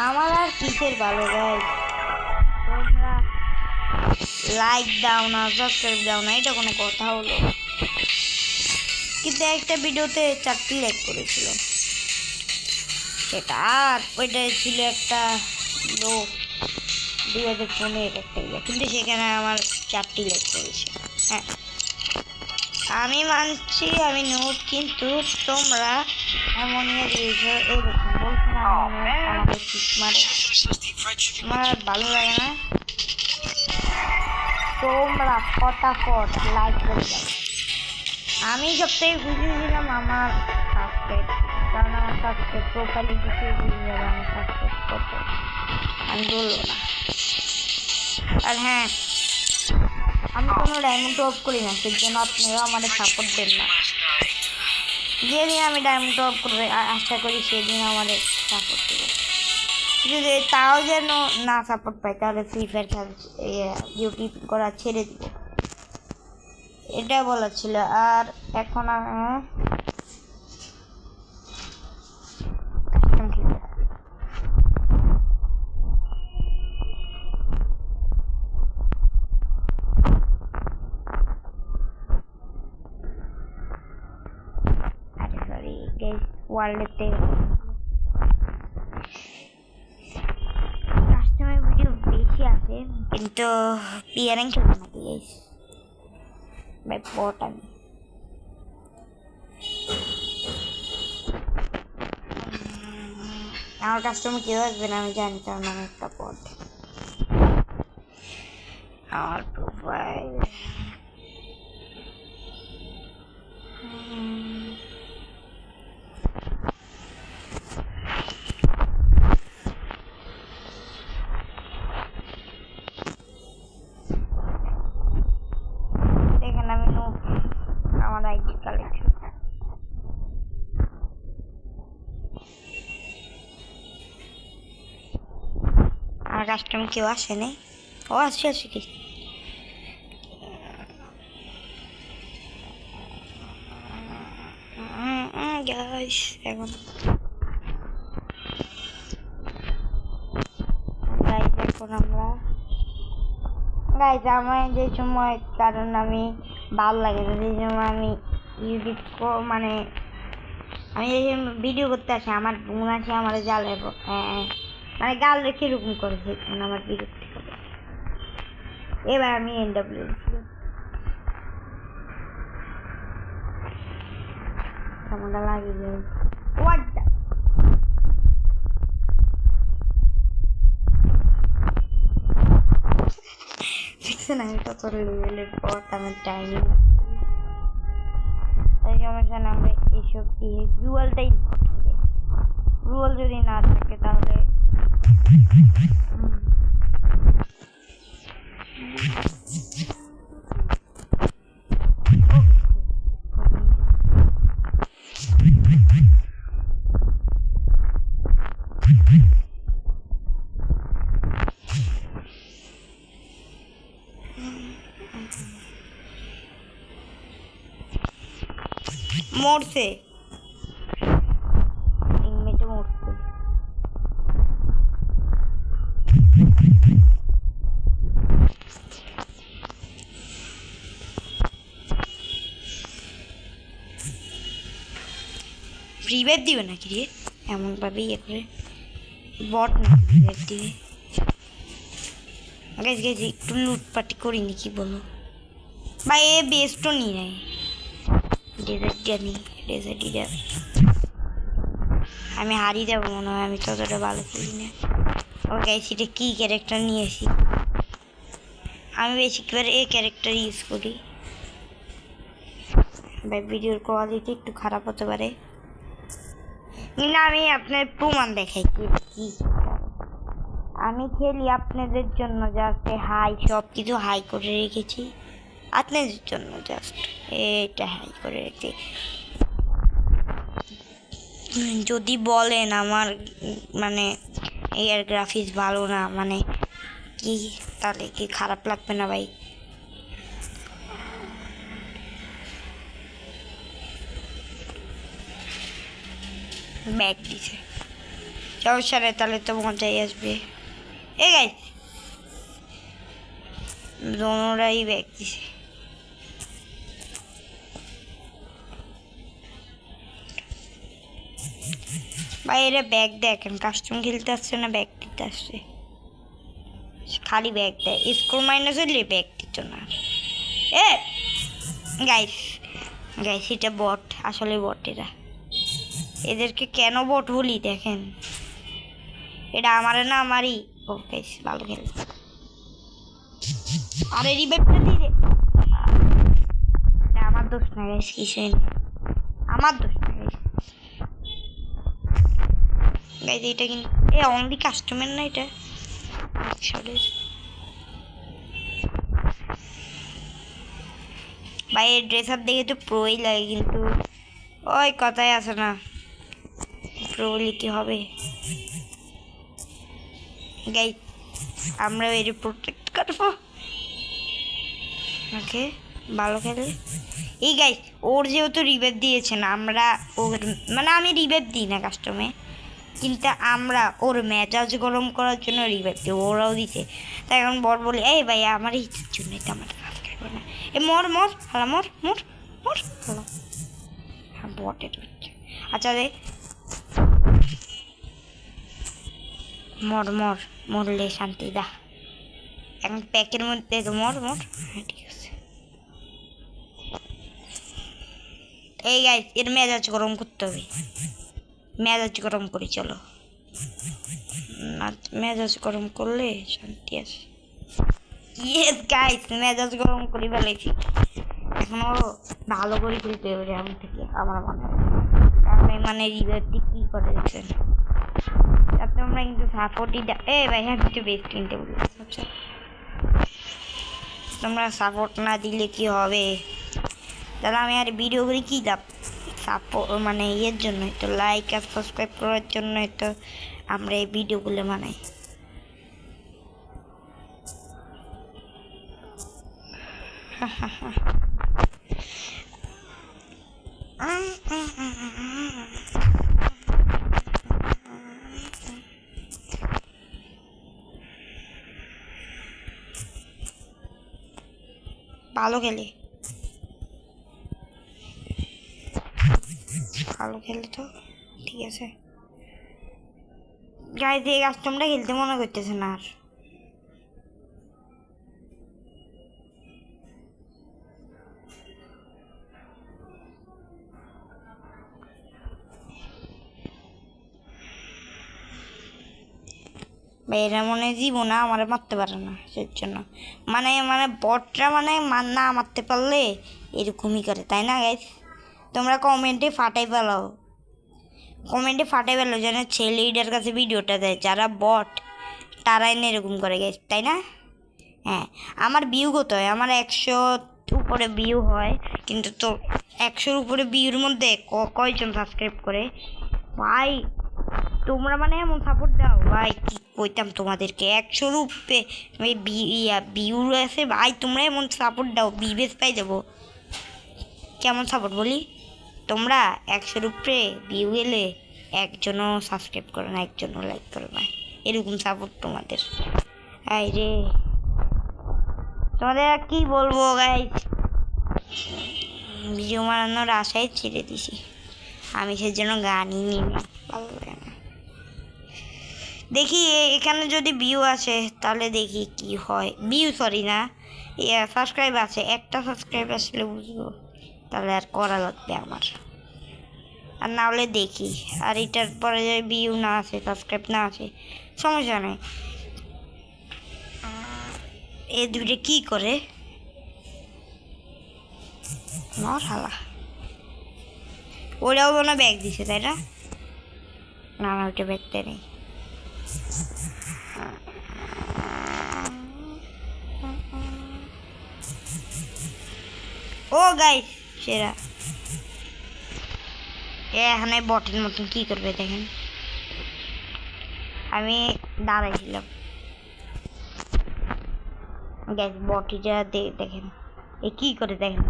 আমার আর কিসের ভালো গাইস, তোমরা লাইক দাও না, সাবস্ক্রাইব দাও না, এটা কোনো কথা হলো? কিন্তু একটা ভিডিওতে 4টি লাইক করেছিল সেটা, আর ওইটা ছিল একটা লো 2015 একটা ইয়ে, কিন্তু সেখানে আমার 4টি লাইক করেছে। হ্যাঁ আমি মানছি আমি নোট, কিন্তু তোমরা এমন ইয়ে দিয়েছো, এরকম বলছো না আমাকে ঠিক মারে, আমার আর ভালো লাগে না। তোমরা ফটাফট লাইক করে দাও। আমি সবথেকে খুশি ছিলাম আমার সাবস্ক্রাইব, কারণ আমার সাবস্ক্রাইব প্রোফাইলে কিছু বুঝে যাবে আমার সাবস্ক্রাইব কত, আমি বলবো না। আর হ্যাঁ, আমি কোনো ডায়মন্ড অফ করি না, সেই জন্য আপনারা আমাদের সাপোর্ট দেন না। যেদিন আমি ডায়মন্ড অফ করবে আশা করি সেদিন আমাদের সাপোর্ট দেবে, যদি তাও যেন না সাপোর্ট পাই তাহলে ফ্রি ফায়ার খেলা ইউটিউব করা ছেড়ে দিব, এটা বলা ছিল। আর এখন আমি কাস্টম খেলবো। আরে সরি গাইস, ওয়ার্ল্ডেতে কাস্টমের ভিডিও বেশি আসে, কিন্তু পিয়ারিং খেলবো নাকি গাইস? ভাই পট আমি আমার কাস্টমার কেউ আসবে না আমি জানি, কারণ আমি একটা পট। আমার প্রোফাইল দেখেন, আমি আমার আইডি কালেকশন, আমার কাস্টমার কেউ আসে নাই। ও আসছে আসছে কি গাইস, এখন গাইস এখন আমরা গাইস আমার যে সময়, কারণ আমি ভালো লাগে না, সেই সময় আমি ইউটিউব মানে আমি এই ভিডিও করতে আসি, আমার বোন আছে আমার জালে মানে গাল রেখে এরকম করেছে, মানে আমার বিরক্তি করে। এবার আমি NW কেমনটা লাগে হোয়াটটা দেখছেন, আমি কত লেভেলের পর আমার টাইমিং, তাই সমস্যা না, আমরা এইসব দিয়ে রুয়ালটাই ইম্পর্টেন্ট। রুয়াল যদি না থাকে তাহলে মরছে, টিমমেটে মরছে। রিভাইভ দিবে নাকি রে, এমনভাবে ইয়ে করে বট না রিভাইভ দিবে? গাইজ গাইজ একটু লুটপাটি করিনি, কি বলো ভাই? এ বেস্টও নি নাই, ডেজার্টটা নি, ডেজার্টিটা আমি হারিয়ে যাবো মনে হয়, আমি ততটা ভালো খেলি না। ও গাইজ এটা কী ক্যারেক্টার নিয়েছি, আমি বেশি করে এই ক্যারেক্টার ইউজ করি। ভাই ভিডিওর কোয়ালিটি একটু খারাপ হতে পারে, কিন্তু আমি আপনার প্রমাণ দেখাই কি আমি খেলি আপনাদের জন্য, জাস্ট হাই সব কিছু হাই করে রেখেছি আপনাদের জন্য, জাস্ট এটা হাই করে রেখে। যদি বলেন আমার মানে এর গ্রাফিক্স ভালো না, মানে কি, তাহলে কি খারাপ লাগবে না ভাই? ব্যাগ দিছে সমস্যা নেই, তাহলে তো মজাই আসবে। এ গাইস দোনোরাই ব্যাগ দিছে। ভাই এরা ব্যাগ দেখেন, কাস্টম খেলতে আসছে না ব্যাগ দিতে আসছে, খালি ব্যাগ দেয়। স্কোর মাইনাস হলে ব্যাগ দিত না। এ গাইস গাইস এটা বট, আসলে বট। এরা এদেরকে কেন বট বলি দেখেন, এটা আমারে না আমারই। ও গাইস ভালো খেলে। আরে রিভাইভটা দিয়ে দে। এটা আমার দোষ না গাইস, কিছুই না, আমার দোষ না গাইস। গাইস এটা কিন্তু অনলি কাস্টমার না, এটা ভাই এর ড্রেস আপ দেখে তো প্রোই লাগে, কিন্তু ওই কথাই আছে না, প্রো বলি কি হবে। গাইস আমরা এর প্রোটেক্ট করবো। ওকে ভালো খেলে। এই গাইস ওর যেহেতু রিভাইভ দিয়েছেন, আমরা ওর মানে আমি রিভাইভ দিই না কাস্টমে, কিন্তু আমরা ওর মেজাজ গরম করার জন্য রিভাইভ দিই, ওরাও দিছে। তাই এখন বর বলি এই ভাই আমার ইচ্ছার জন্যই তো আমার খাবে না। এ মর মর হালা মর মর মর হালা। হ্যাঁ বটের হচ্ছে। আচ্ছা রে মর মর, মরলে শান্তি দা। এখন প্যাকের মধ্যে তো মর মর। হ্যাঁ ঠিক আছে। এই গাইস এর মেজাজ গরম করতে হবে, মেজাজ গরম করি চলো। না মেজাজ গরম করলে শান্তি আসে। ইয়েস গাইস মেজাজ গরম করি ফেলেছি। এখনো ভালো করে খেলতে হবে আমি থেকে, আমার মনে হয়। আপনি মানে রিভার্টি কি করে দেখছেন, তাতে আমরা কিন্তু সাপোর্টই ভাই হ্যাঁ কিন্তু বেস্ট কিনতে বলি। আচ্ছা তোমরা সাপোর্ট না দিলে কি হবে, তাহলে আমি আর ভিডিও করি কি দাপ সাপোর্ট মানে ইয়ের জন্য তো, লাইক আর সাবস্ক্রাইব করার জন্য তো আমরা এই ভিডিওগুলো বানাই। ভালো খেলে, ভালো খেলে তো ঠিক আছে। গাইস এই কাস্টমটা খেলতে মনে করতেছে না আর। এরা মনে জীবন না আমার মারতে পারে না, সেই জন্য মানে মানে বটরা মানে না মারতে পারলে এরকমই করে, তাই না গাইস? তোমরা কমেন্টে ফাটাই ফেলাও, কমেন্টে ফাটাই ফেলো যেন ছেলেটার কাছে ভিডিওটা দেয়। যারা বট তারাই না এরকম করে গাইস, তাই না? হ্যাঁ আমার ভিউ কত হয়, আমার 100 উপরে ভিউ হয়, কিন্তু তো 100-র উপরে ভিউর মধ্যে কয়জন সাবস্ক্রাইব করে ভাই? তোমরা মানে এমন সাপোর্ট দাও ভাই, কি কইতাম তোমাদেরকে। 100-র উপরে ভিউ আছে ভাই, তোমরা এমন সাপোর্ট দাও বিবেস পাই দেবো। কেমন সাপোর্ট বলি, তোমরা 100-র উপরে ভিউ গেলে একজনও সাবস্ক্রাইব করো না, একজনও লাইক করো না, এরকম সাপোর্ট তোমাদের। আই রে তোমাদের আর কি বলবো গাইস, ভিডিও বানানোর আশায় ছেড়ে দিছি আমি, সেজন্য গানই নিই না, ভালো লাগে না। দেখি এখানে যদি ভিউ আসে তাহলে দেখি কি হয়। ভিউ সরি না সাবস্ক্রাইব আছে, একটা সাবস্ক্রাইব আসলে বুঝবো, তাহলে আর করা লাগবে আমার, আর না হলে দেখি। আর এটার পরে যদি ভিউ না আসে সাবস্ক্রাইব না আসে সমস্যা নেই। এই দুইটা কি করে নর হালা, ওরাও মনে ব্যাগ দিছে তাই না? না না ওইটা ব্যাগ দেয় নেই। ও গাইস সেরা এখানে বটের মতন কি করবে দেখেন, আমি দাঁড়াইছিলাম গাইস, বটিটা দেখেন এ কি করে দেখেন।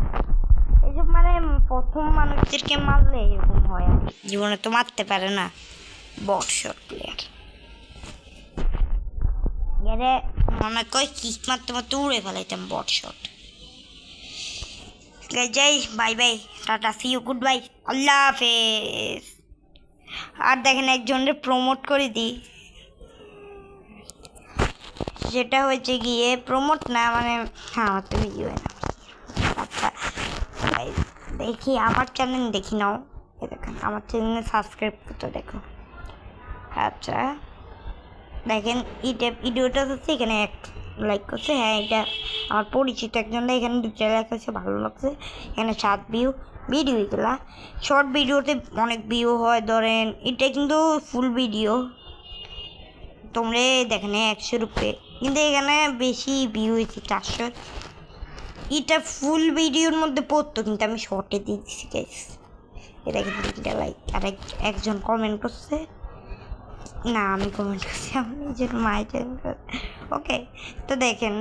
এইসব মানে প্রথম মানুষদেরকে মারলে এরকম হয়, আর জীবনে তো মারতে পারে না, বট শট প্লেয়ার এরে মনে কয় কিক মারতে মারতে উড়ে ফেলাইতাম বট শট। যাই bye bye tata see you good bye আল্লাহ হাফেজ। আর দেখেন একজনের প্রমোট করে দিই, যেটা হয়েছে গিয়ে প্রমোট না মানে হ্যাঁ আমার তো ভিডিও না। আচ্ছা দেখি আমার চ্যানেল দেখি নাও, এই দেখেন আমার চ্যানেলে সাবস্ক্রাইব করতে দেখো। আচ্ছা দেখেন এটা ভিডিওটা হচ্ছে এখানে এক লাইক করছে, হ্যাঁ এটা আমার পরিচিত একজন, এখানে 2টা লাইক আছে, ভালো লাগছে। এখানে 7 ভিউ ভিডিও, এগুলা শর্ট ভিডিওতে অনেক ভিউ হয়। ধরেন এটা কিন্তু ফুল ভিডিও, তোমরা দেখেন 100 রুপে, কিন্তু এখানে বেশি ভিউ হয়েছে 400। এটা ফুল ভিডিওর মধ্যে পড়তো কিন্তু আমি শর্টে দিয়ে দিচ্ছি গাইস। এটা কিন্তু 2টা লাইক। আর একজন কমেন্ট করছে, না আমি কমেন্ট করছি আমি নিজের মায়ের চ্যানেল। ওকে তো দেখেন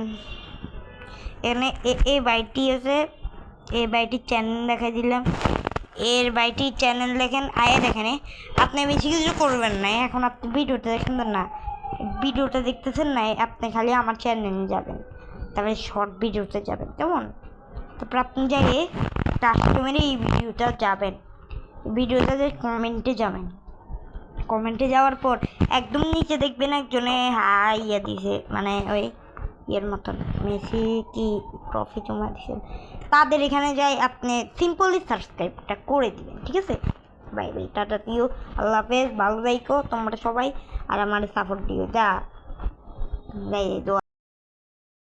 এখানে এই বাইটি আছে, এই বাইটির চ্যানেল দেখাই দিলাম। এর বাইটির চ্যানেল দেখেন আয়ে দেখেন আপনি বেশি কিছু করবেন না, এখন আপনি ভিডিওটা দেখেন না, ভিডিওটা দেখতেছেন না, আপনি খালি আমার চ্যানেলে যাবেন, তারপরে শর্ট ভিডিওতে যাবেন কেমন। তারপর আপনি যাই কাস্টমারে এই ভিডিওটা যাবেন, ভিডিওটা কমেন্টে যাবেন, কমেন্টে যাওয়ার পর একদম নিচে দেখবেন একজনে হাই ইয়ে দিছে, মানে ওই ইয়ের মতন মেসি কি ট্রফি জমা দিয়েছেন, তাদের এখানে যাই আপনি সিম্পলি সাবস্ক্রাইবটা করে দিবেন, ঠিক আছে। বাই বাই টাটা দিও, আল্লাহ হাফেজ, ভালো থাইকো তোমরা সবাই, আর আমার সাপোর্ট দিও যা যাই।